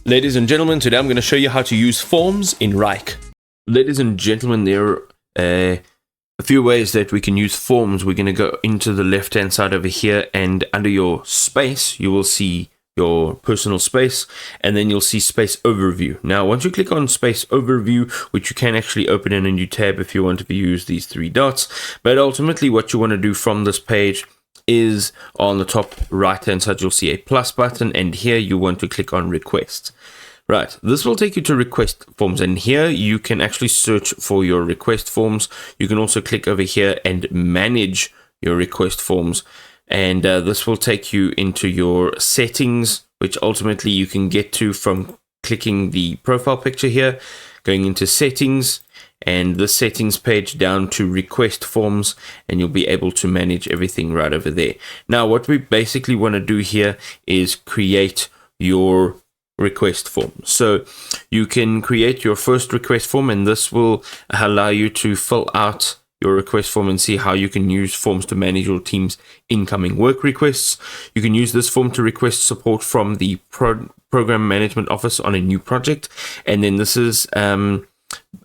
Ladies and gentlemen, today I'm going to show you how to use forms in Wrike. Ladies and gentlemen, there are a few ways that we can use forms. We're going to go into the left hand side over here, and under your space you will see your personal space, and then you'll see space overview. Now once you click on space overview, which you can actually open in a new tab if you want to use these three dots, but ultimately what you want to do from this page is on the top right hand side you'll see a plus button, and here you want to click on request. Right, this will take you to request forms, and here you can actually search for your request forms. You can also click over here and manage your request forms, and this will take you into your settings, which ultimately you can get to from clicking the profile picture here, going into settings, and the settings page down to request forms, and you'll be able to manage everything right over there. Now what we basically want to do here is create your request form. So you can create your first request form, and this will allow you to fill out your request form and see how you can use forms to manage your team's incoming work requests. You can use this form to request support from the program management office on a new project, and then this is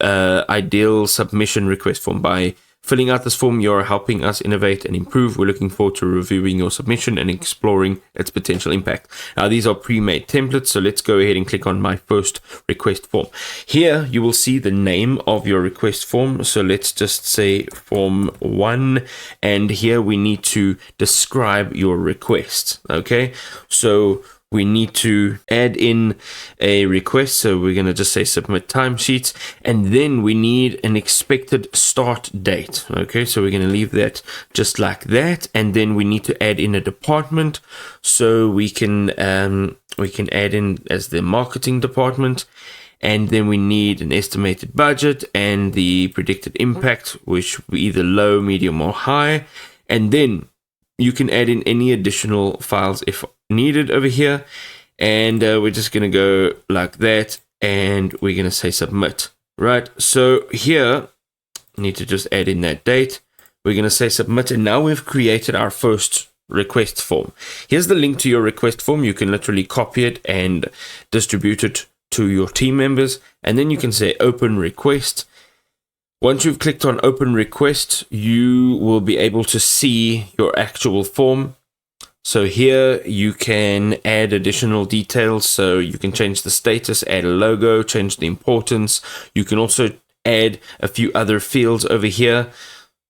ideal submission request form. By filling out this form, you're helping us innovate and improve. We're looking forward to reviewing your submission and exploring its potential impact. Now these are pre-made templates, so let's go ahead and click on my first request form. Here you will see the name of your request form, so let's just say form 1, and here we need to describe your request. Okay, so we need to add in a request, so we're going to just say submit timesheets, and then we need an expected start date. Okay, so we're going to leave that just like that, and then we need to add in a department, so we can add in as the marketing department, and then we need an estimated budget and the predicted impact, which will be either low, medium, or high, and then you can add in any additional files if needed over here, and we're just going to go like that, and we're going to say submit. Right, so here we need to just add in that date. We're going to say submit, and now we've created our first request form. Here's the link to your request form. You can literally copy it and distribute it to your team members, and then you can say open request. Once you've clicked on open request, you will be able to see your actual form. So here you can add additional details, so you can change the status, add a logo, change the importance. You can also add a few other fields over here,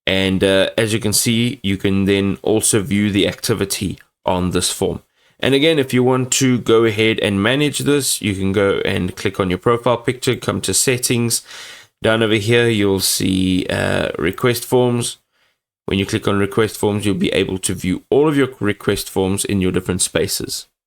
and as you can see, you can then also view the activity on this form. And again, if you want to go ahead and manage this, you can go and click on your profile picture, come to settings. Down over here, you'll see request forms. When you click on request forms, you'll be able to view all of your request forms in your different spaces.